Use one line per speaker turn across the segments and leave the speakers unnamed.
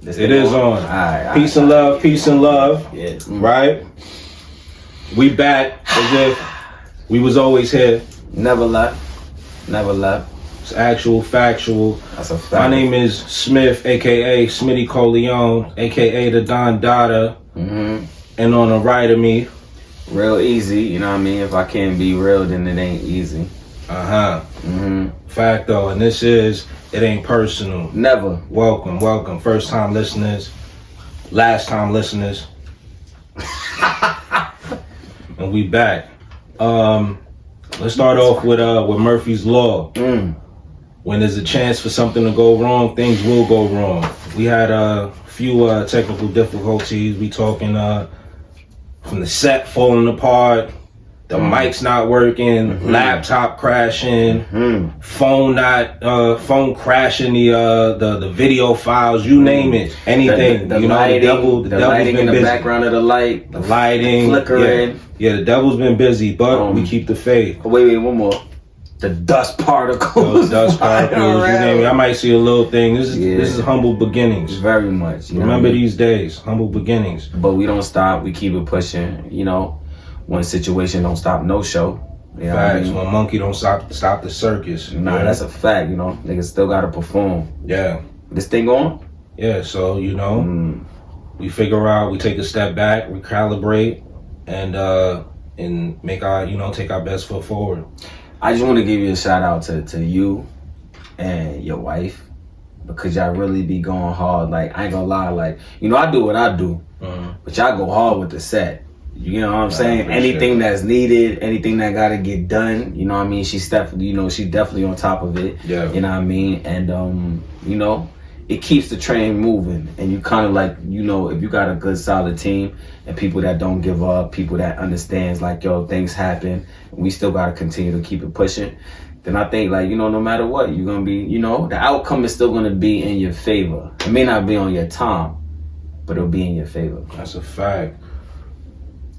It is on.
All right,
peace and love, peace and love.
Yeah.
Right? We back as if we was always here.
Never left. Never left.
It's actual, factual.
That's a fact.
My name is Smith, aka Smitty Coleon, aka the Don Dada.
Mm-hmm.
And on the right of me,
real easy, you know what I mean? If I can't be real, then it ain't easy. Mm-hmm.
Fact though, and this is It Ain't Personal.
Never.
Welcome. First time listeners, last time listeners. And we back. Let's start off with Murphy's Law. When there's a chance for something to go wrong, things will go wrong. We had a few technical difficulties. We talking from the set falling apart, the mic's not working, laptop crashing, phone crashing, the video files, you name it, anything.
The
you know,
lighting,
the
lighting in the
busy.
background of the light,
The lighting,
flickering.
Yeah, the devil's been busy, but we keep the faith.
Wait, one more. The dust particles.
Those dust particles, you name it. I might see a little thing. This is humble beginnings.
Very much.
Remember these days, humble beginnings.
But we don't stop. We keep it pushing. You know, one situation don't stop no show. You know
Facts.
what I mean?
One monkey don't stop the circus.
Nah, that's a fact. You know, niggas still gotta perform.
Yeah.
This thing on?
Yeah. So you know, we figure out. We take a step back, recalibrate, and make our take our best foot forward.
I just want to give you a shout out to you and your wife, because y'all really be going hard. Like, I ain't gonna lie, like, you know, I do what I do, but y'all go hard with the set. You know what I'm saying? Anything that's needed, anything that gotta get done, you know what I mean? She's definitely on top of it.
Yeah.
You know what I mean? And you know, it keeps the train moving, and you kind of like, you know, if you got a good solid team and people that don't give up, people that understands like, yo, things happen, we still got to continue to keep it pushing, then I think, like, you know, no matter what, you're going to be, you know, the outcome is still going to be in your favor. It may not be on your time, but it'll be in your favor.
That's a fact.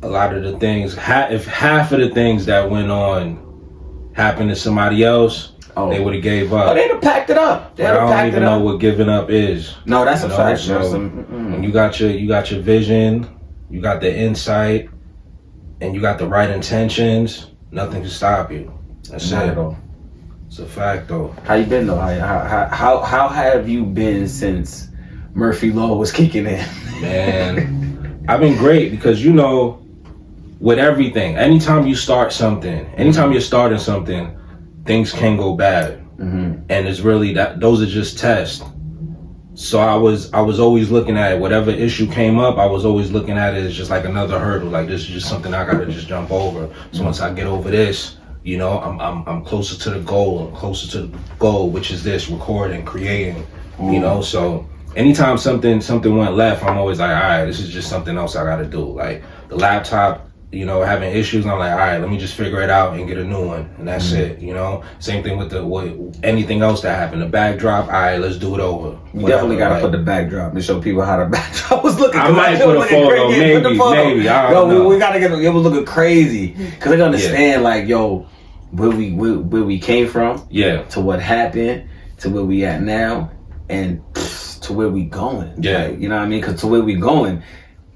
A lot of the things, if half of the things that went on happened to somebody else, they would have gave up.
Oh, they'd have packed it up.
I don't even know what giving up is.
No, that's a fact.
So when you got your vision, you got the insight, and you got the right intentions, nothing can stop you. That's
Not
it.
at all.
It's a fact though.
How you been though? How have you been since Murphy Law was kicking in?
Man, I've been great because, you know, with everything, anytime you start something, anytime you're starting something, things can go bad, and it's really those are just tests. So I was always looking at it, whatever issue came up, I was always looking at it as just like another hurdle. Like, this is just something I gotta just jump over. So once I get over this, you know, I'm closer to the goal. I'm closer to the goal, which is this: recording, creating. You know, so anytime something went left, I'm always like, all right, this is just something else I gotta do. Like the laptop, you know, having issues, I'm like, all right, let me just figure it out and get a new one, and that's it. You know, same thing with anything else that happened. The backdrop, all right, let's do it over.
You definitely gotta put the backdrop to show people how the backdrop was looking.
I might put a photo, maybe. I don't know.
We gotta get it was looking crazy, because they understand like, yo, where we came from, to what happened, to where we at now, and to where we going.
Yeah,
like, you know what I mean? Because to where we going.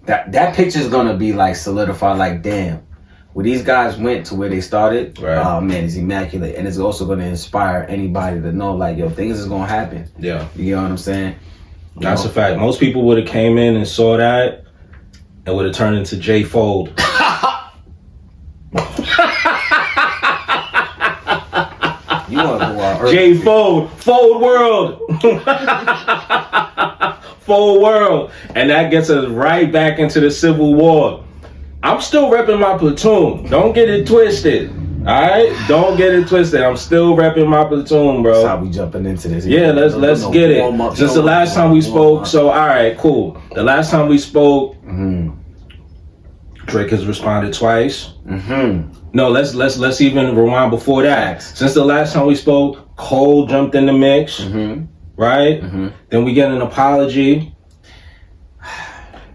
That picture's gonna be like solidified, like, damn, where these guys went to where they started, oh man, it's immaculate. And it's also gonna inspire anybody to know, like, yo, things is gonna happen.
Yeah.
You know what I'm saying?
That's a fact. Most people would have came in and saw that and would have turned into J Fold.
You wanna go out early.
J Fold World. Full world, and that gets us right back into the Civil War. I'm still repping my platoon. Don't get it twisted. All right, don't get it twisted. I'm still repping my platoon, bro.
That's how we jumping into this.
Yeah, let's get it. Since the last time we spoke, so all right, cool. The last time we spoke, Drake has responded twice. No, let's even rewind before that. Since the last time we spoke, Cole jumped in the mix. Right? Then we get an apology.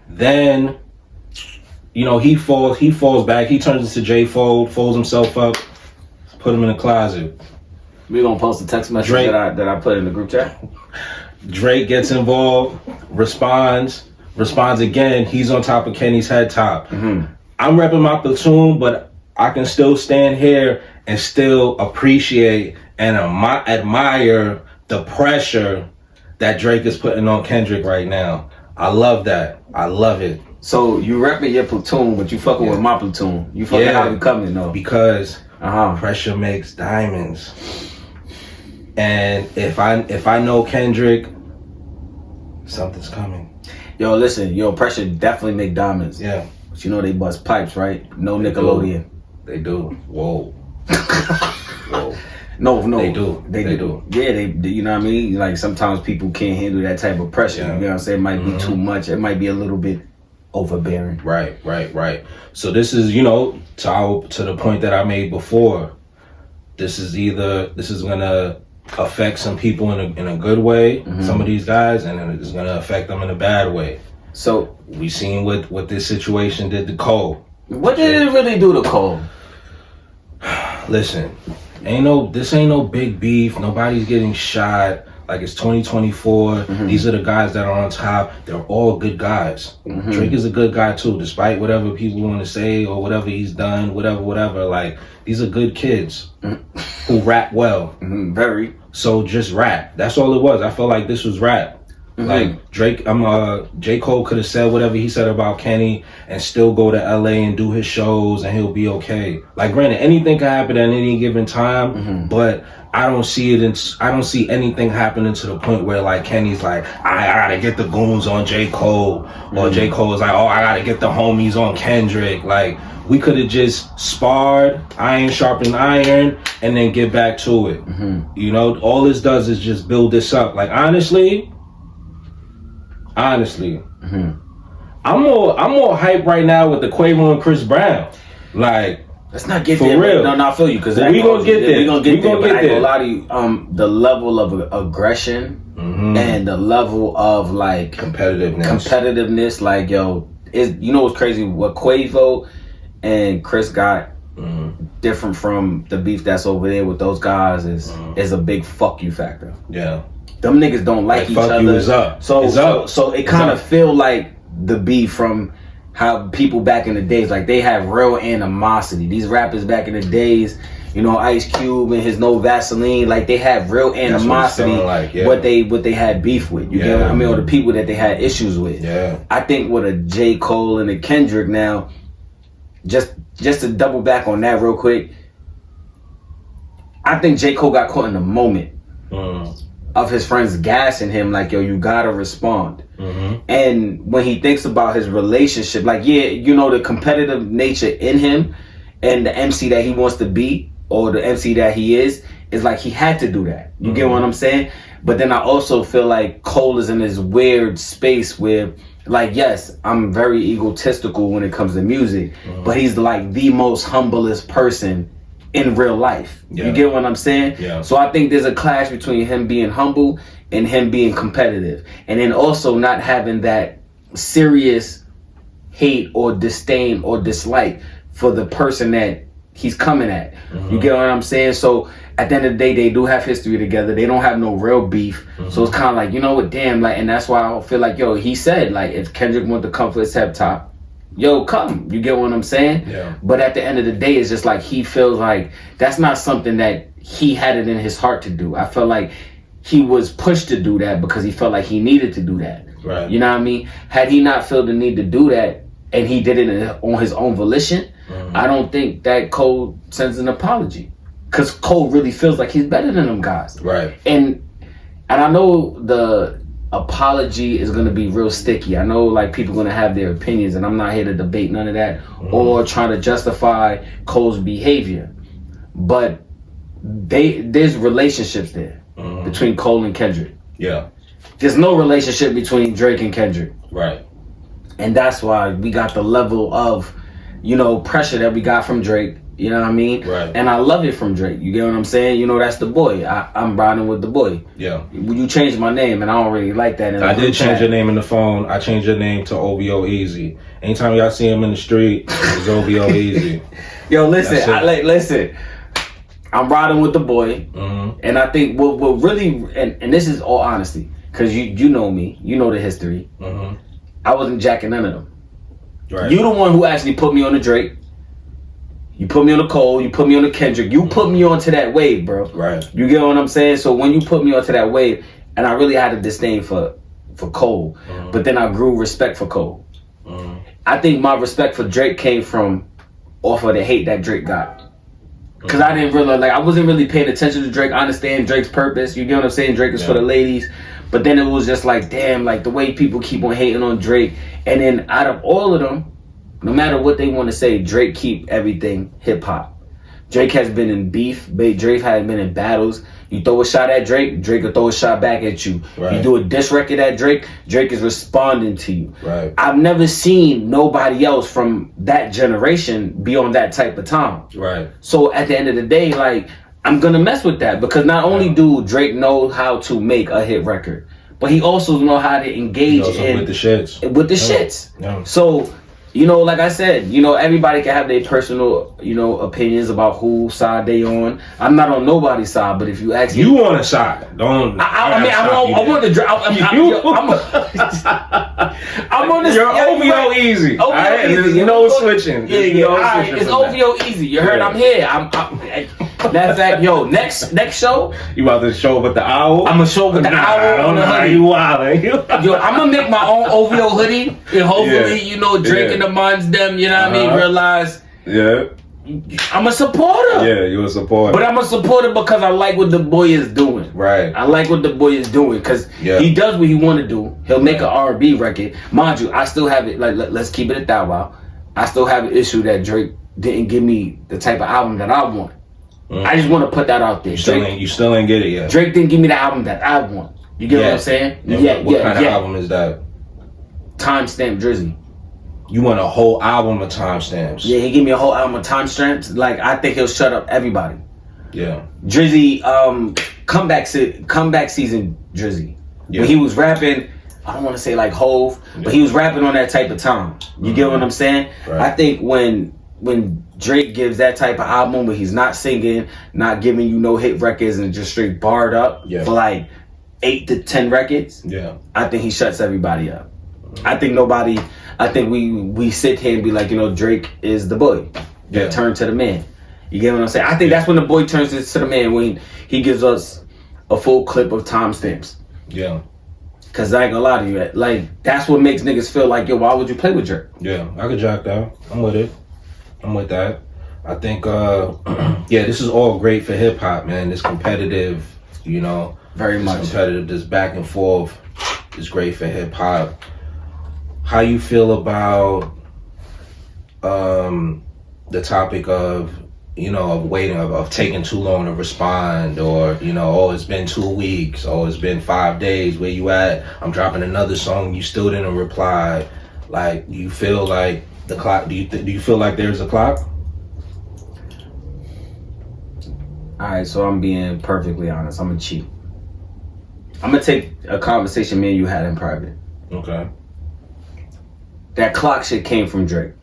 Then, you know, he falls back. He turns into J Fold, folds himself up, put him in the closet.
We gonna post a text message that I put in the group chat.
Drake gets involved, responds again. He's on top of Kenny's head top.
Mm-hmm.
I'm repping my platoon, but I can still stand here and still appreciate and admire the pressure that Drake is putting on Kendrick right now. I love that. I love it.
So you repping your platoon, but you fucking with my platoon. You fucking how we coming though.
Because pressure makes diamonds. And if I know Kendrick, something's coming.
Yo, listen, pressure definitely make diamonds.
Yeah.
But you know they bust pipes, right? No Nickelodeon.
They do. Whoa. Whoa.
No.
They do.
Yeah, they you know what I mean? Like sometimes people can't handle that type of pressure.
Yeah.
You know what I'm saying? It might be too much. It might be a little bit overbearing.
Right. So this is, you know, to the point that I made before. This is gonna affect some people in a good way, some of these guys, and then it's gonna affect them in a bad way.
So
we seen what this situation did to Cole.
What did it really do to Cole?
Listen, this ain't no big beef. Nobody's getting shot. Like, it's 2024. These are the guys that are on top. They're all good guys. Drake is a good guy too, despite whatever people want to say or whatever he's done, whatever. Like, these are good kids who rap well.
Very.
So just rap. That's all it was. I felt like this was rap. Like Drake, J. Cole could have said whatever he said about Kenny and still go to LA and do his shows and he'll be okay. Like, granted, anything can happen at any given time, but I don't see anything happening to the point where like Kenny's like, I gotta get the goons on J. Cole, or J. Cole is like, oh, I gotta get the homies on Kendrick. Like, we could have just sparred, iron sharpened iron, and then get back to it. You know, all this does is just build this up. Like, honestly, I'm more hype right now with the Quavo and Chris Brown. Like,
let's not get
for
there.
real.
No, I feel you, because
we gonna get there.
We gonna get there. But I ain't
there.
gonna lie to you. The level of aggression and the level of like competitiveness. Like, yo, you know what's crazy? What Quavo and Chris got different from the beef that's over there with those guys is a big fuck you factor.
Yeah.
Them niggas don't like each
fuck
other.
You is up.
So it kind of feel like the beef from how people back in the days, like, they have real animosity. These rappers back in the days, you know, Ice Cube and his No Vaseline, like, they have real animosity. What they had beef with. You get what I mean? Or the people that they had issues with.
Yeah.
I think with a J. Cole and a Kendrick now, just to double back on that real quick, I think J. Cole got caught in the moment of his friends gassing him like, yo, you gotta respond. And when he thinks about his relationship, like, yeah, you know, the competitive nature in him and the MC that he wants to be, or the MC that he is like, he had to do that. You get what I'm saying? But then I also feel like Cole is in this weird space where, like, yes, I'm very egotistical when it comes to music, but he's like the most humblest person in real life. You get what I'm saying?
Yeah.
So I think there's a clash between him being humble and him being competitive, and then also not having that serious hate or disdain or dislike for the person that he's coming at. You get what I'm saying? So at the end of the day, they do have history together. They don't have no real beef. So it's kind of like, you know what, damn, like, and that's why I feel like, yo, he said, like, if Kendrick want to come for his head top, yo, come. You get what I'm saying?
Yeah.
But at the end of the day, it's just like he feels like that's not something that he had it in his heart to do. I felt like he was pushed to do that because he felt like he needed to do that.
Right.
You know what I mean? Had he not felt the need to do that and he did it on his own volition, I don't think that Cole sends an apology, because Cole really feels like he's better than them guys.
Right.
And I know the apology is going to be real sticky. I know, like, people going to have their opinions, and I'm not here to debate none of that or trying to justify Cole's behavior. But there's relationships there between Cole and Kendrick.
Yeah.
There's no relationship between Drake and Kendrick.
Right.
And that's why we got the level of, you know, pressure that we got from Drake. You know what I mean?
Right.
And I love it from Drake. You get what I'm saying? You know, that's the boy. I'm riding with the boy.
Yeah.
You changed my name, and I don't really like that.
I did change your name in the phone. I changed your name to OVO Easy. Anytime y'all see him in the street, it's OVO Easy.
Yo, listen, listen. I'm riding with the boy, and I think what really, and this is all honesty, Cause you know me, you know the history.
Mm-hmm.
I wasn't jacking none of them.
Right.
You the one who actually put me on the Drake. You put me on the Cole. You put me on the Kendrick. You put me onto that wave, bro.
Right.
You get what I'm saying? So when you put me onto that wave, and I really had a disdain for Cole, but then I grew respect for Cole. I think my respect for Drake came from off of the hate that Drake got. Cause I didn't really I wasn't really paying attention to Drake. I understand Drake's purpose. You get what I'm saying? Drake is for the ladies. But then it was just like, damn, like the way people keep on hating on Drake. And then out of all of them, no matter what they want to say, Drake keep everything hip hop. Drake has been in beef. Drake has been in battles. You throw a shot at Drake, Drake will throw a shot back at you.
Right.
You do a diss record at Drake, Drake is responding to you.
Right.
I've never seen nobody else from that generation be on that type of time.
Right.
So at the end of the day, like, I'm gonna mess with that because not only do Drake know how to make a hit record, but he also know how to engage
with the shits.
With the shits.
Yeah.
So, you know, like I said, you know, everybody can have their personal, you know, opinions about whose side they on. I'm not on nobody's side, but if you ask me,
You on a side. Don't.
I want to drive. I'm on this.
You're OVO easy.
OVO easy.
There's no switching.
Yeah. All right, it's OVO easy. You heard? I'm here. Matter of fact, yo, next show,
You about to show up with the owl?
I'm gonna show up with the owl on the hoodie.
You wildin'.
Yo, I'm gonna make my own OVO hoodie, and hopefully, you know, Drake and the Mons them, you know what I mean, realize
Yeah.
I'm a supporter.
Yeah, you're a supporter.
But I'm a supporter because I like what the boy is doing.
Right.
I like what the boy is doing because he does what he want to do. He'll make an R&B record. Mind you, I still have it, like, let's keep it at that while. I still have an issue that Drake didn't give me the type of album that I want. I just want to put that out there.
You still ain't get it yet.
Drake didn't give me the album that I want. You get what I'm saying?
What kind of album is that?
Timestamp Drizzy.
You want a whole album of timestamps?
Yeah, he gave me a whole album of timestamps. Like, I think he'll shut up everybody.
Yeah.
Drizzy, comeback season Drizzy.
Yeah.
When he was rapping, I don't want to say like Hove, but he was rapping on that type of time. You get what I'm saying?
Right.
I think when Drake gives that type of album where he's not singing, not giving you no hit records and just straight barred up for like 8 to 10 records, I think he shuts everybody up. I think we sit here and be like, you know, Drake is the boy. Turn to the man. You get what I'm saying? I think that's when the boy turns to the man, when he gives us a full clip of timestamps.
Yeah.
Cause I ain't gonna lie to you, like, that's what makes niggas feel like, yo, why would you play with Drake?
Yeah, I could jack that. I'm with it. I'm with that. I think, this is all great for hip hop, man. This competitive, you know.
Very much.
Competitive, this back and forth is great for hip hop. How you feel about the topic of, you know, of waiting, of taking too long to respond, or, you know, oh, it's been 2 weeks, oh, it's been 5 days, where you at? I'm dropping another song, you still didn't reply. Like, do you feel like the clock, do you feel like there's a clock?
Alright, so I'm being perfectly honest. I'm gonna cheat. I'm gonna take a conversation me and you had in private.
Okay.
That clock shit came from Drake.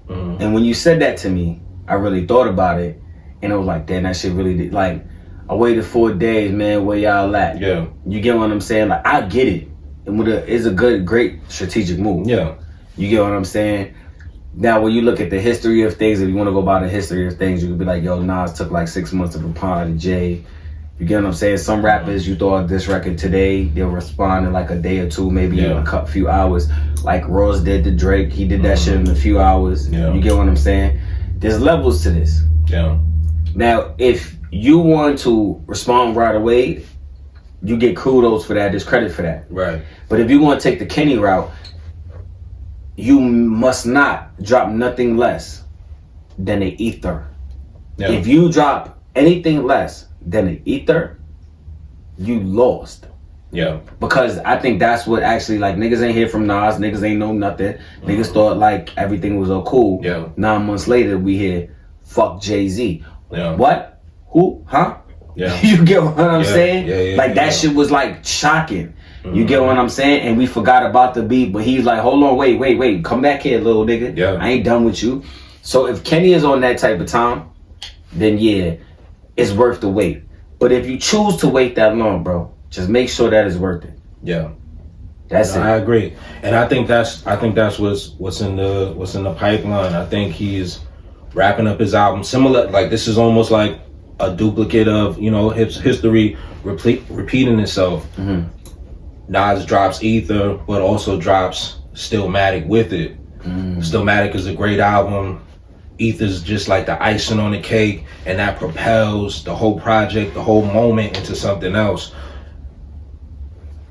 Mm-hmm.
And when you said that to me, I really thought about it, and I was like, damn, that shit really did. Like, I waited 4 days, man, where y'all at?
Yeah.
You get what I'm saying? Like, I get it. And it's a great strategic move.
Yeah.
You get what I'm saying? Now, when you look at the history of things, if you want to go by the history of things, you could be like, yo, Nas took like 6 months to reply to Jay. You get what I'm saying? Some rappers, you throw out this record today, they'll respond in like a day or two, maybe in a few hours. Like Ross did to Drake, he did that shit in a few hours.
Yeah.
You get what I'm saying? There's levels to this.
Yeah.
Now, if you want to respond right away, you get kudos for that, there's credit for that.
Right.
But if you want to take the Kenny route, you must not drop nothing less than an ether.
Yeah.
If you drop anything less than an ether, you lost.
Yeah.
Because I think that's what actually, like, niggas ain't hear from Nas, niggas ain't know nothing. Niggas thought like everything was all cool.
Yeah.
9 months later, we hear, fuck Jay-Z.
Yeah.
What? Who? Huh?
Yeah.
You get what I'm saying?
Yeah,
like, that shit was like shocking. You get what I'm saying? And we forgot about the beat, but he's like, hold on, wait, come back here, little nigga.
Yeah.
I ain't done with you. So if Kenny is on that type of time, then yeah, it's worth the wait. But if you choose to wait that long, bro, just make sure that it's worth it.
Yeah.
That's it.
I agree, and I think that's what's in the pipeline. I think he's wrapping up his album. Similar, like this is almost like a duplicate of his history repeating itself.
Mm-hmm.
Nas drops Ether, but also drops Stillmatic with it. Stillmatic is a great album. Ether's just like the icing on the cake, and that propels the whole project, the whole moment into something else.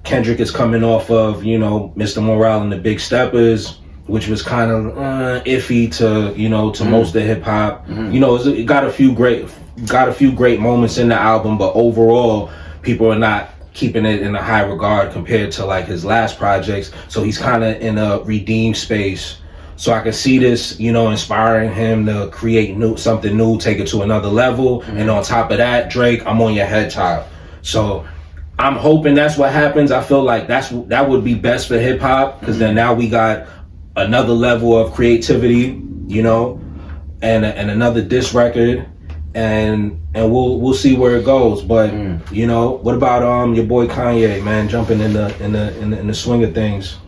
Kendrick is coming off of, Mr. Morale and the Big Steppers, which was kind of iffy to most of hip hop. It got a few great moments in the album, but overall, people are not keeping it in a high regard compared to like his last projects. So he's kind of in a redeemed space. So I can see this, inspiring him to create something new, take it to another level. And on top of that, Drake, I'm on your head top. So I'm hoping that's what happens. I feel like that would be best for hip hop, because then now we got another level of creativity, and another diss record, and we'll see where it goes. But what about your boy Kanye, man, jumping in the swing of things?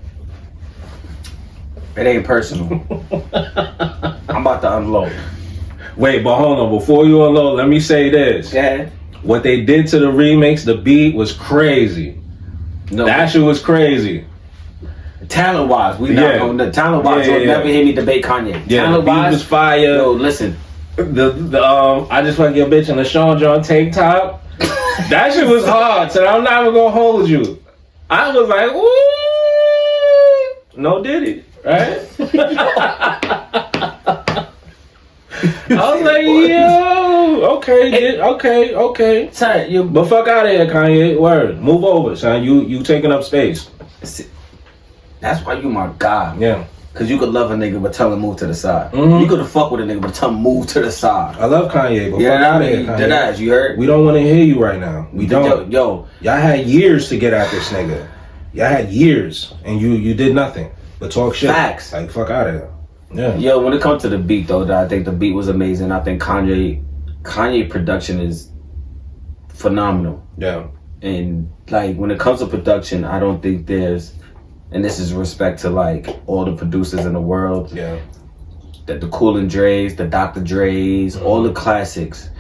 It ain't personal. I'm about to unload.
Wait, but hold on. Before you unload, let me say this.
Yeah.
What they did to the remix, the beat was crazy.
No,
that shit was crazy.
Talent wise, you'll never hear me debate Kanye.
Yeah,
talent
the beat
wise,
was fire.
Yo, listen.
I just want to get a bitch in the Sean John tank top. That shit was hard, so I'm not even gonna hold you. I was like, ooh, no Diddy, right? I was like, yo, okay.
Sorry,
But fuck out of here, Kanye. Word, move over, son. You taking up space.
That's why you my guy.
Yeah.
Cause you could love a nigga but tell him move to the side.
Mm-hmm.
You could have fucked with a nigga but tell him move to the side.
I love Kanye, but
Yeah,
fuck out of here, Kanye.
Deadass, you heard?
We don't want to hear you right now. We don't.
Yo.
Y'all had years to get at this nigga. Y'all had years, and you did nothing but talk shit.
Facts.
Like, fuck out of here. Yeah.
Yo, when it comes to the beat though, I think the beat was amazing. I think Kanye production is phenomenal.
Yeah.
And like when it comes to production, I don't think there's, and this is respect to like all the producers in the world.
Yeah.
The Cool and Dre's, the Dr. Dre's, all the classics.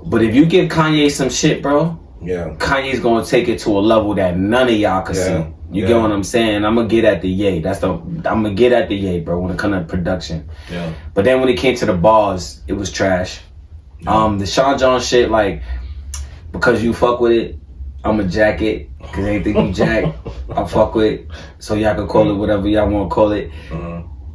But if you give Kanye some shit, bro,
yeah,
Kanye's gonna take it to a level that none of y'all can see. You get what I'm saying? I'm gonna get at the yay. I'm gonna get at the yay, bro, when it comes to production.
Yeah.
But then when it came to the bars, it was trash.
Yeah.
The Sean John shit, like, because you fuck with it, I'm a jack it. Cause anything you jack, I fuck with it. So y'all can call it whatever y'all wanna call it.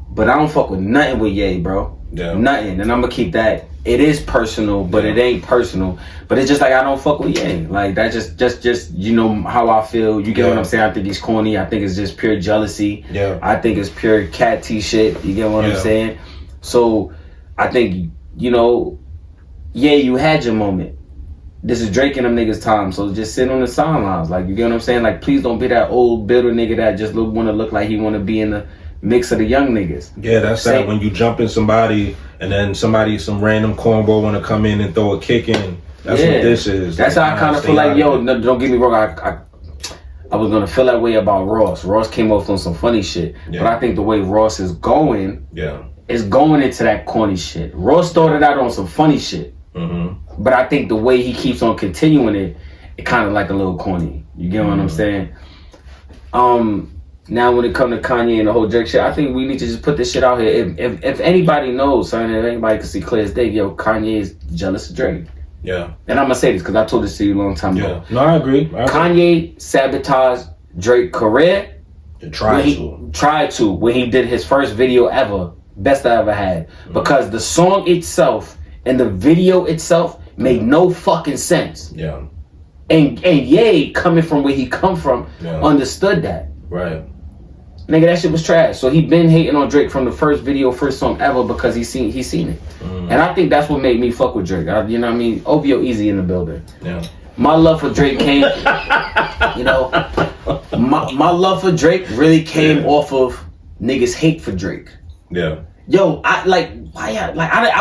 But I don't fuck with nothing with Ye, bro.
Yeah.
Nothing. And I'm gonna keep that. It is personal, but it ain't personal. But it's just like I don't fuck with Ye. Like that just how I feel. You get what I'm saying? I think he's corny. I think it's just pure jealousy.
Yeah.
I think it's pure cat T shit. You get what I'm saying? So I think, you had your moment. This is Drake and them niggas' time, so just sit on the sidelines. Like, you get what I'm saying? Like, please don't be that old bitter nigga that just want to look like he want to be in the mix of the young niggas.
Yeah, that's that when you jump in somebody and then some random cornball want to come in and throw a kick in. That's what this is.
That's how I kind of feel like, no, don't get me wrong, I was going to feel that way about Ross. Ross came off on some funny shit. Yeah. But I think the way Ross is going, is going into that corny shit. Ross started out on some funny shit. Mm-hmm. But I think the way he keeps on continuing it kind of like a little corny. You get what I'm saying? Now when it comes to Kanye and the whole Drake shit, I think we need to just put this shit out here. If anybody knows, son, if anybody can see clear as day, Kanye is jealous of Drake. Yeah. And I'm gonna say this because I told this to you a long time ago.
No, I agree.
Kanye sabotaged Drake's career.
Tried to
when he did his first video ever, best I ever had. Because the song itself and the video itself made no fucking sense. Yeah. And Ye, coming from where he come from, understood that. Right. Nigga, that shit was trash. So he been hating on Drake from the first video, first song ever because he seen it. And I think that's what made me fuck with Drake. You know what I mean? OVO Easy in the building. Yeah. My love for Drake came, my love for Drake really came off of niggas hate for Drake. Yeah. Yo, I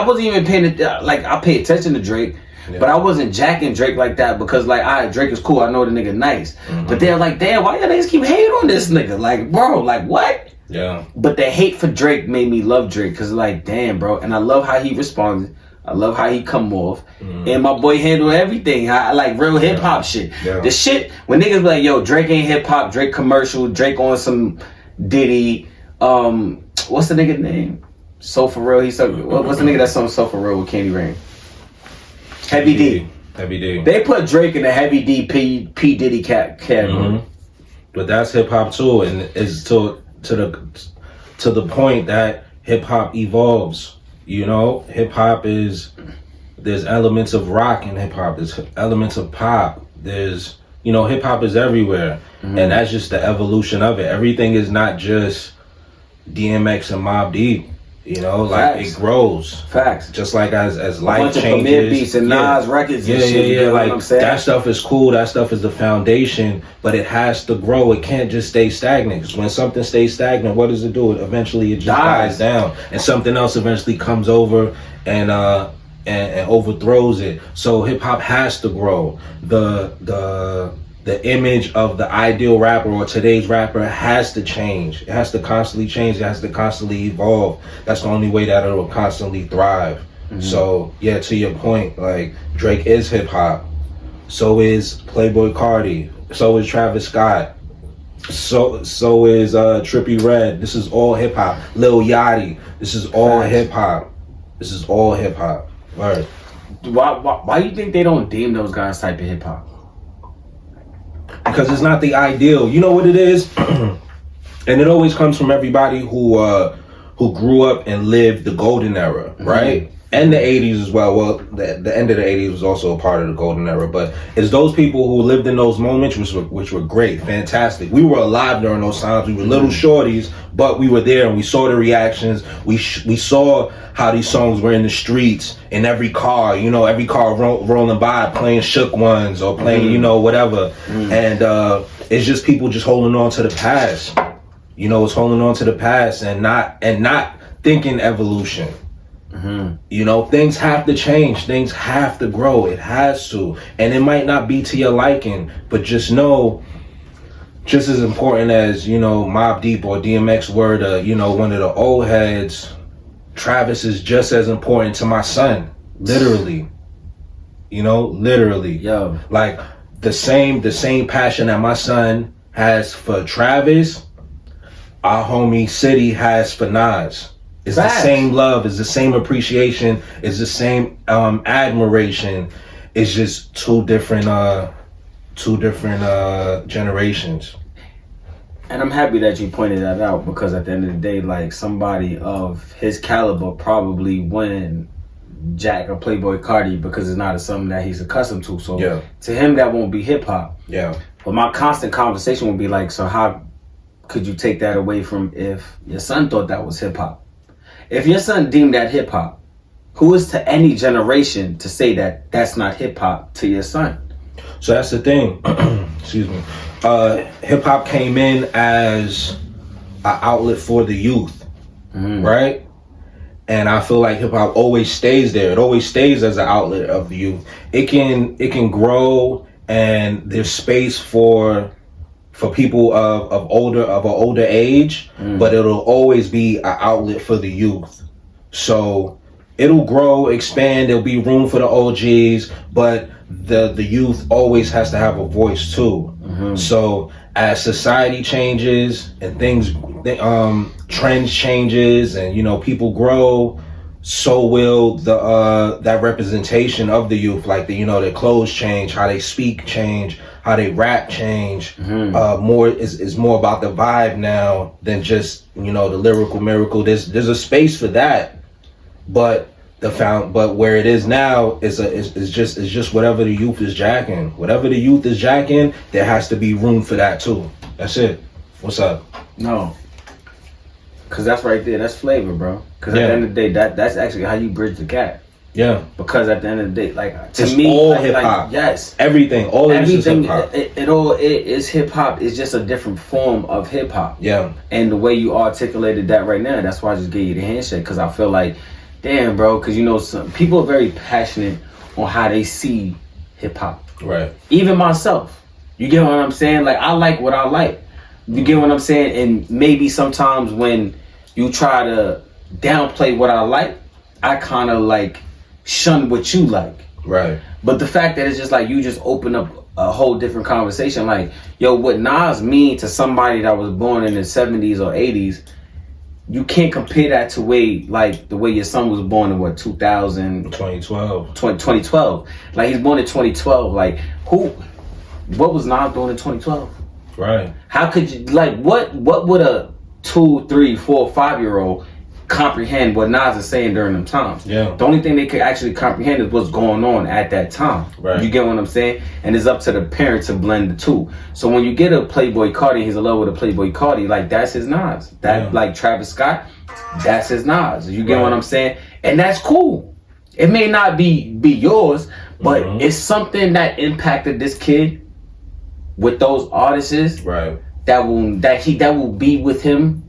wasn't even paying it. Like, I pay attention to Drake,
Yeah.
But I wasn't jacking Drake like that because, like, alright, Drake is cool. I know the nigga nice. But they're like, damn, why y'all niggas keep hating on this nigga? Like, bro, like, what?
Yeah.
But the hate for Drake made me love Drake because, like, damn, bro. And I love how he responded. I love how he come off. And my boy handled everything. I like real hip hop shit.
Yeah.
The shit, when niggas be like, yo, Drake ain't hip hop, Drake commercial, Drake on some Diddy. What's the nigga name? So For Real. What's the nigga that's on So For Real with Candy Rain? Heavy D.
Heavy D.
They put Drake in the Heavy D P Diddy category.
But that's hip hop too, and it's to the point that hip hop evolves. You know, hip hop there's elements of rock in hip hop. There's elements of pop. There's, you know, hip hop is everywhere, and that's just the evolution of it. Everything is not just DMX and Mobb Deep. You know, like
Facts.
it grows.
Facts.
Just like as
A
life
bunch of
changes.
Premier beats and Nas records and shit. You know what I'm
Like
saying?
that stuff is cool. That stuff is the foundation, but it has to grow. It can't just stay stagnant. 'Cause when something stays stagnant, what does it do? Eventually, it just dies down, and something else eventually comes over and overthrows it. So hip hop has to grow. The image of the ideal rapper or today's rapper has to change. It has to constantly change. It has to constantly evolve. That's the only way that it will constantly thrive. So yeah, to your point, like Drake is hip hop. So is Playboi Carti. So is Travis Scott. So is Trippie Redd. This is all hip hop. Lil Yachty. This is all hip hop. This is all hip hop. Word.
Why you think they don't deem those guys type of hip hop?
Because it's not the ideal. You know what it is? And it always comes from everybody who grew up and lived the golden era, right? And the 80s as well. Well, the end of the 80s was also a part of the golden era, but it's those people who lived in those moments which were great, fantastic. We were alive during those times. We were little shorties, but we were there and we saw the reactions. We saw how these songs were in the streets, in every car, you know, every car rolling by playing Shook Ones or playing, you know, whatever. And it's just people just holding on to the past. You know, it's holding on to the past and not thinking evolution. You know, things have to change. Things have to grow. It has to. And it might not be to your liking, but just know, just as important as, you know, Mobb Deep or DMX were to, you know, one of the old heads, Travis is just as important to my son. Literally. You know, literally.
Yo.
Like the same passion that my son has for Travis, our homie City has for Nas. It's the same love, it's the same appreciation, it's the same admiration. It's just two different generations.
And I'm happy that you pointed that out because at the end of the day, like somebody of his caliber probably wouldn't jack or Playboi Carti because it's not something that he's accustomed to. So to him, that won't be hip hop.
Yeah.
But my constant conversation would be like, so how could you take that away from if your son thought that was hip hop? If your son deemed that hip hop, who is to any generation to say that that's not hip hop to your son?
So that's the thing. Excuse me. Hip hop came in as an outlet for the youth, right? And I feel like hip hop always stays there. It always stays as an outlet of the youth. It can grow, and there's space for people of an older age, but it'll always be an outlet for the youth. So it'll grow, expand, there'll be room for the OGs, but the youth always has to have a voice too. So as society changes and trends changes and, you know, people grow, so will that representation of the youth, like their clothes change, how they speak change, how they rap change. More is more about the vibe now than just, you know, the lyrical miracle. There's a space for that, but where it is now is just whatever the youth is jacking. Whatever the youth is jacking, there has to be room for that too. That's it. What's up?
No. Cause that's right there. That's flavor, bro. Cause at the end of the day, that's actually how you bridge the gap.
Yeah.
Because at the end of the day, like to
it's
me,
all
like,
hip hop.
Yes.
Everything. All of this is hip hop.
It all is hip hop. It's just a different form of hip hop.
Yeah.
And the way you articulated that right now, that's why I just gave you the handshake. Cause I feel like, damn, bro. Cause you know, some people are very passionate on how they see hip hop.
Right.
Even myself. You get what I'm saying? Like, I like what I like. You get what I'm saying? And maybe sometimes when you try to downplay what I like, I kind of like shun what you like.
Right.
But the fact that it's just like you just open up a whole different conversation, like, yo, what Nas mean to somebody that was born in the 70s or 80s, you can't compare that to the way your son was born in 2012. Like, he's born in 2012. Like, what was Nas doing in 2012?
Right.
How could you, like, what would a 2, 3, 4, 5-year-old comprehend what Nas is saying during them times?
Yeah.
The only thing they could actually comprehend is what's going on at that time.
Right.
You get what I'm saying? And it's up to the parents to blend the two. So when you get a Playboy Cardi, he's in love with a Playboy Cardi, like, that's his Nas. Like Travis Scott, that's his Nas. You get what I'm saying? And that's cool. It may not be yours, but it's something that impacted this kid with those artists.
Right.
That will be with him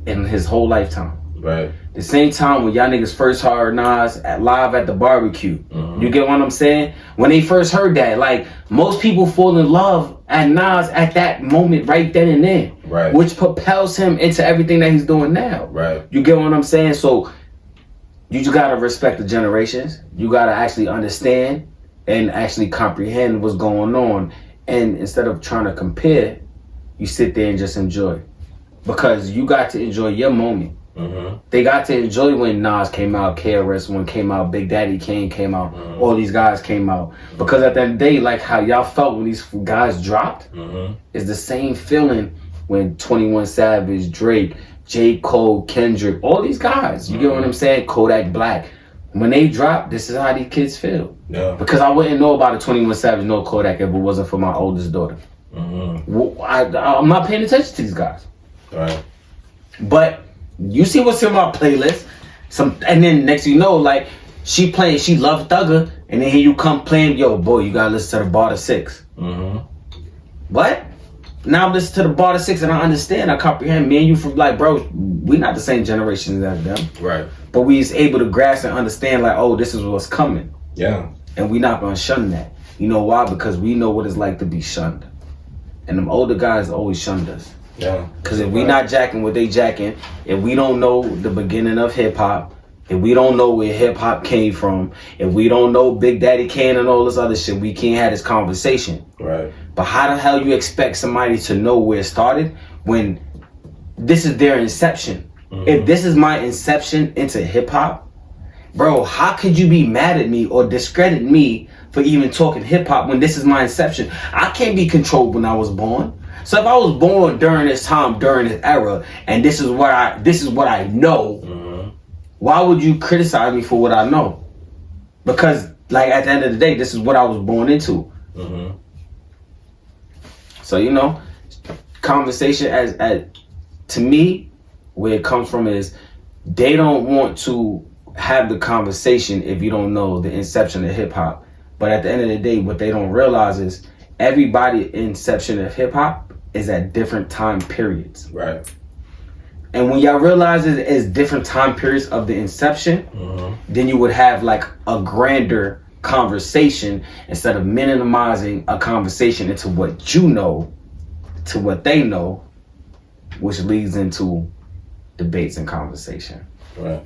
in his whole lifetime.
Right.
The same time when y'all niggas first heard Nas live at the barbecue. You get what I'm saying? When they first heard that, like, most people fall in love at Nas at that moment right then and there.
Right.
Which propels him into everything that he's doing now.
Right.
You get what I'm saying? So you just gotta respect the generations. You gotta actually understand and actually comprehend what's going on. And instead of trying to compare, you sit there and just enjoy. Because you got to enjoy your moment. They got to enjoy when Nas came out, KRS-One came out, Big Daddy Kane came out, all these guys came out. Because at the end of the day, like how y'all felt when these guys dropped, is the same feeling when 21 Savage, Drake, J. Cole, Kendrick, all these guys, you get what I'm saying? Kodak Black. When they drop, this is how these kids feel.
Yeah.
Because I wouldn't know about a 21 Savage, no Kodak if it wasn't for my oldest daughter. I'm not paying attention to these guys.
Right.
But you see what's in my playlist. And then next thing you know, like, she loved Thugger, and then here you come playing, yo, boy, you gotta listen to the Barter 6. What? Now I'm listening to the Barter 6 and I understand, I comprehend. Me and you, from like, bro, we not the same generation as them. Right. But we is able to grasp and understand, like, oh, this is what's coming. Yeah. And we not gonna shun that. You know why? Because we know what it's like to be shunned. And them older guys always shunned us. Yeah. Because if we not jacking what they jacking, if we don't know the beginning of hip hop, if we don't know where hip hop came from, if we don't know Big Daddy Kane and all this other shit, we can't have this conversation. Right. But how the hell you expect somebody to know where it started when this is their inception? If this is my inception into hip hop, bro, how could you be mad at me or discredit me for even talking hip hop when this is my inception? I can't be controlled when I was born. So if I was born during this time, during this era, and this is what I know, why would you criticize me for what I know? Because, like, at the end of the day, this is what I was born into. So, you know, conversation as to me, where it comes from is they don't want to have the conversation if you don't know the inception of hip hop. But at the end of the day, what they don't realize is everybody inception of hip hop is at different time periods. Right. And when y'all realize it is different time periods of the inception, then you would have like a grander conversation instead of minimizing a conversation into what you know to what they know, which leads into debates and conversation. Right.